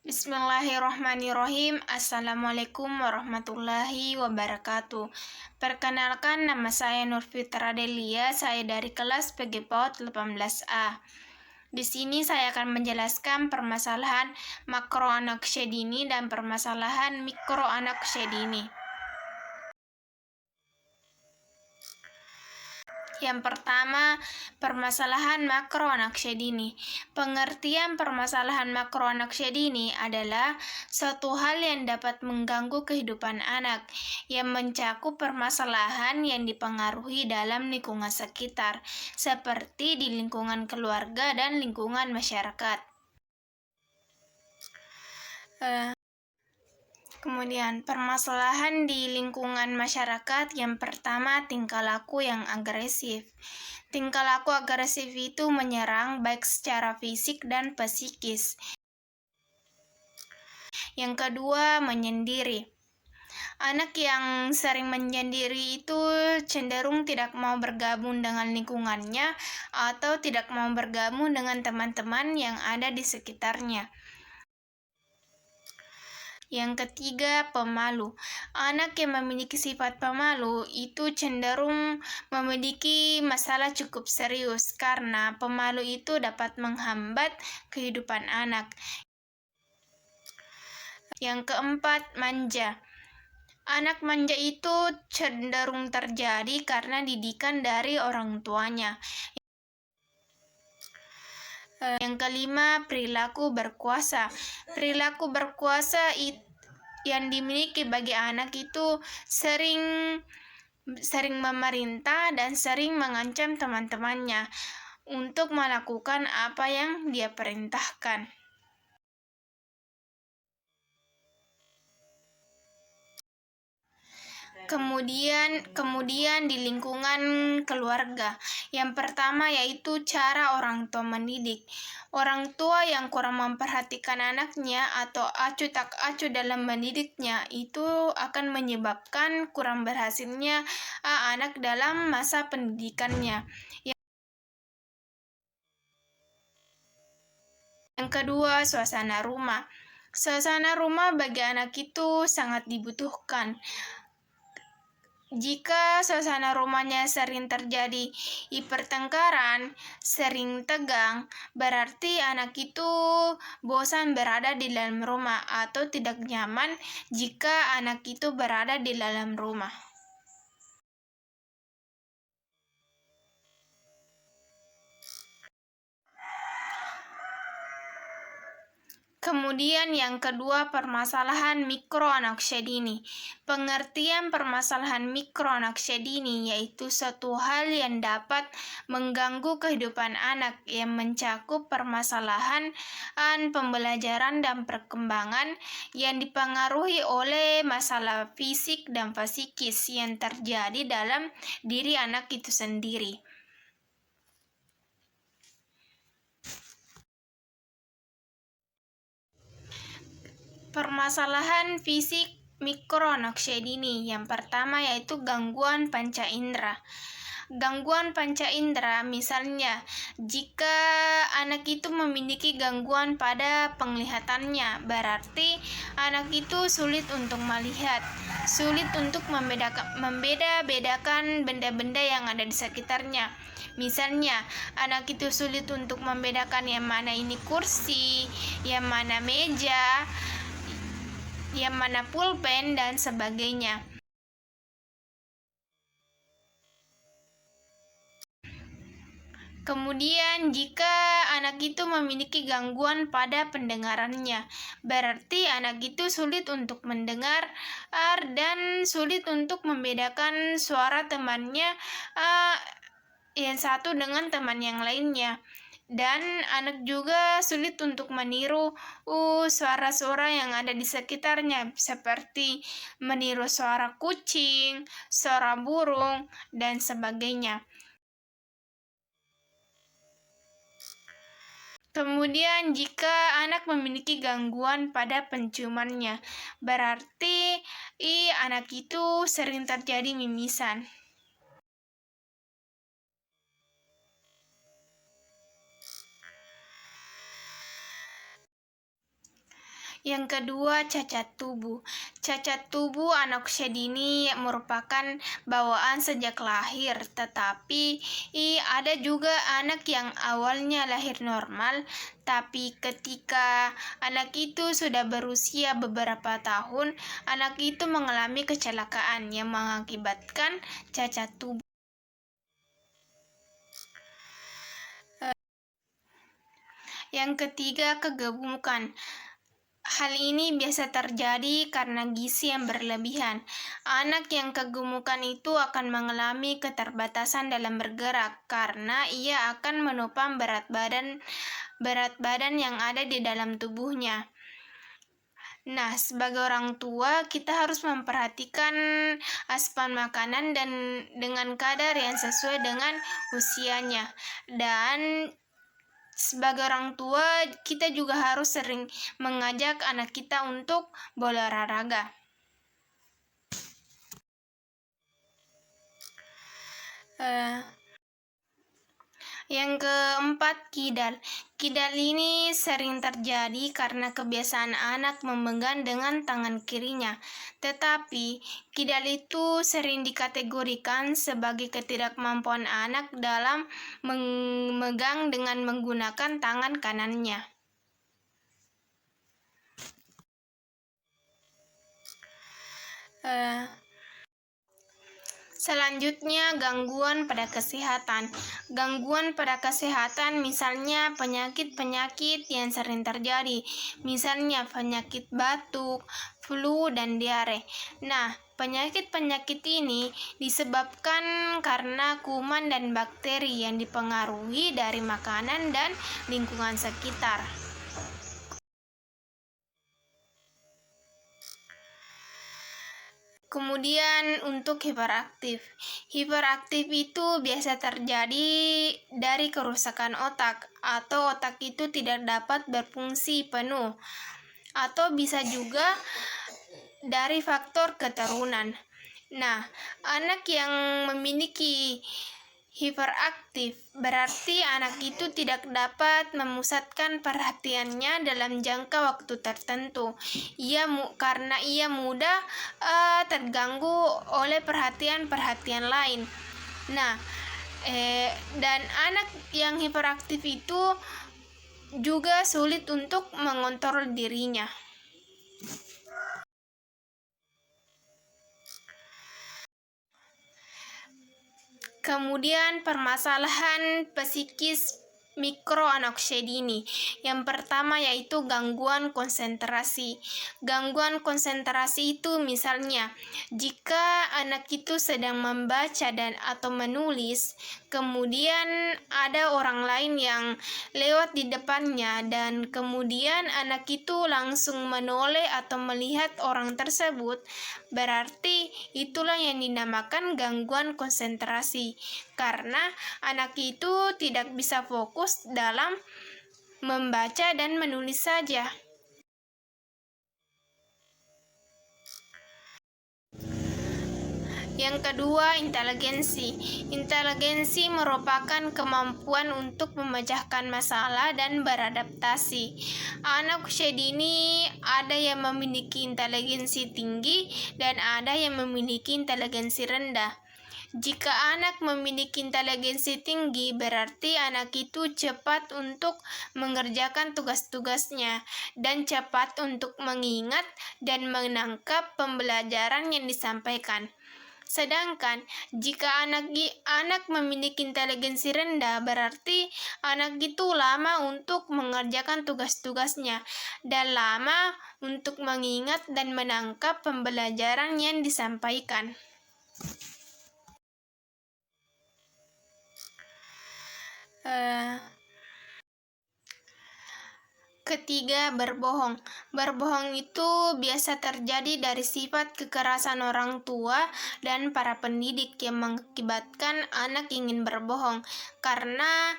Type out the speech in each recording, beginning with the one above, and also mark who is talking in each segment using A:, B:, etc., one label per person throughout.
A: Bismillahirrahmanirrahim. Assalamualaikum warahmatullahi wabarakatuh. Perkenalkan, nama saya Nurfitra Delia. Saya dari kelas PG PAUD 18A. Di sini saya akan menjelaskan permasalahan makroanaksia dini dan permasalahan mikroanaksia dini. Yang pertama, permasalahan makroanaksia dini. Pengertian permasalahan makroanaksia dini adalah suatu hal yang dapat mengganggu kehidupan anak, yang mencakup permasalahan yang dipengaruhi dalam lingkungan sekitar, seperti di lingkungan keluarga dan lingkungan masyarakat. Kemudian, permasalahan di lingkungan masyarakat yang pertama, tingkah laku yang agresif. Tingkah laku agresif itu menyerang baik secara fisik dan psikis. Yang kedua, menyendiri. Anak yang sering menyendiri itu cenderung tidak mau bergabung dengan lingkungannya atau tidak mau bergabung dengan teman-teman yang ada di sekitarnya. Yang ketiga, pemalu. Anak yang memiliki sifat pemalu itu cenderung memiliki masalah cukup serius karena pemalu itu dapat menghambat kehidupan anak. Yang keempat, manja. Anak manja itu cenderung terjadi karena didikan dari orang tuanya. Yang kelima, perilaku berkuasa. Perilaku berkuasa yang dimiliki bagi anak itu sering memerintah dan sering mengancam teman-temannya untuk melakukan apa yang dia perintahkan. Kemudian di lingkungan keluarga. Yang pertama yaitu cara orang tua mendidik. Orang tua yang kurang memperhatikan anaknya atau acuh tak acuh dalam mendidiknya itu akan menyebabkan kurang berhasilnya anak dalam masa pendidikannya. Yang kedua, suasana rumah. Suasana rumah bagi anak itu sangat dibutuhkan. Jika suasana rumahnya sering terjadi pertengkaran, sering tegang, berarti anak itu bosan berada di dalam rumah atau tidak nyaman jika anak itu berada di dalam rumah. Kemudian yang kedua, permasalahan mikroanaksia dini. Pengertian permasalahan mikroanaksia dini yaitu suatu hal yang dapat mengganggu kehidupan anak yang mencakup permasalahan pembelajaran dan perkembangan yang dipengaruhi oleh masalah fisik dan psikis yang terjadi dalam diri anak itu sendiri. Permasalahan fisik mikroanaksia dini. Yang pertama yaitu gangguan panca indera. Gangguan panca indera misalnya jika anak itu memiliki gangguan pada penglihatannya, berarti anak itu sulit untuk melihat, sulit untuk membeda-bedakan benda-benda yang ada di sekitarnya. Misalnya, anak itu sulit untuk membedakan yang mana ini kursi, yang mana meja, yang mana pulpen, dan sebagainya. Kemudian, jika anak itu memiliki gangguan pada pendengarannya, berarti anak itu sulit untuk mendengar dan sulit untuk membedakan suara temannya yang satu dengan teman yang lainnya. Dan anak juga sulit untuk meniru suara-suara yang ada di sekitarnya, seperti meniru suara kucing, suara burung, dan sebagainya. Kemudian jika anak memiliki gangguan pada penciumannya, berarti anak itu sering terjadi mimisan. Yang kedua, cacat tubuh. Cacat tubuh anak usia dini merupakan bawaan sejak lahir, tetapi ada juga anak yang awalnya lahir normal, tapi ketika anak itu sudah berusia beberapa tahun, anak itu mengalami kecelakaan yang mengakibatkan cacat tubuh. Yang ketiga, kegemukan. Hal ini biasa terjadi karena gizi yang berlebihan. Anak yang kegemukan itu akan mengalami keterbatasan dalam bergerak karena ia akan menopang berat badan yang ada di dalam tubuhnya. Nah, sebagai orang tua, kita harus memperhatikan asupan makanan dan dengan kadar yang sesuai dengan usianya. Dan sebagai orang tua, kita juga harus sering mengajak anak kita untuk berolahraga. Yang keempat, kidal. Kidal ini sering terjadi karena kebiasaan anak memegang dengan tangan kirinya. Tetapi, kidal itu sering dikategorikan sebagai ketidakmampuan anak dalam memegang dengan menggunakan tangan kanannya. Selanjutnya, gangguan pada kesehatan. Gangguan pada kesehatan misalnya penyakit-penyakit yang sering terjadi, misalnya penyakit batuk, flu, dan diare. Nah, penyakit-penyakit ini disebabkan karena kuman dan bakteri yang dipengaruhi dari makanan dan lingkungan sekitar. Kemudian untuk hiperaktif. Hiperaktif itu biasa terjadi dari kerusakan otak atau otak itu tidak dapat berfungsi penuh, atau bisa juga dari faktor keturunan. Nah, anak yang memiliki hiperaktif berarti anak itu tidak dapat memusatkan perhatiannya dalam jangka waktu tertentu. Karena ia mudah terganggu oleh perhatian lain. Nah, dan anak yang hiperaktif itu juga sulit untuk mengontrol dirinya. Kemudian permasalahan psikis mikro anak usia dini. Yang pertama yaitu gangguan konsentrasi. Gangguan konsentrasi itu misalnya jika anak itu sedang membaca atau menulis, kemudian ada orang lain yang lewat di depannya dan kemudian anak itu langsung menoleh atau melihat orang tersebut, berarti itulah yang dinamakan gangguan konsentrasi. Karena anak itu tidak bisa fokus dalam membaca dan menulis saja. Yang kedua, inteligensi. Inteligensi merupakan kemampuan untuk memecahkan masalah dan beradaptasi. Anak usia dini ada yang memiliki inteligensi tinggi dan ada yang memiliki inteligensi rendah. Jika anak memiliki inteligensi tinggi, berarti anak itu cepat untuk mengerjakan tugas-tugasnya dan cepat untuk mengingat dan menangkap pembelajaran yang disampaikan. Sedangkan jika anak memiliki inteligensi rendah, berarti anak itu lama untuk mengerjakan tugas-tugasnya dan lama untuk mengingat dan menangkap pembelajaran yang disampaikan. Ketiga, berbohong. Berbohong itu biasa terjadi dari sifat kekerasan orang tua dan para pendidik yang mengakibatkan anak ingin berbohong karena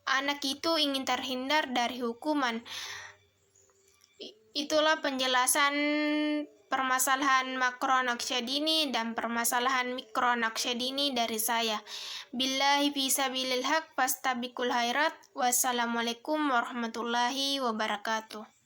A: anak itu ingin terhindar dari hukuman. Itulah penjelasan permasalahan makro anak usia dini dan permasalahan mikro anak usia dini dari saya. Billahi fisabilil haq fastabiqul khairat. Wassalamualaikum warahmatullahi wabarakatuh.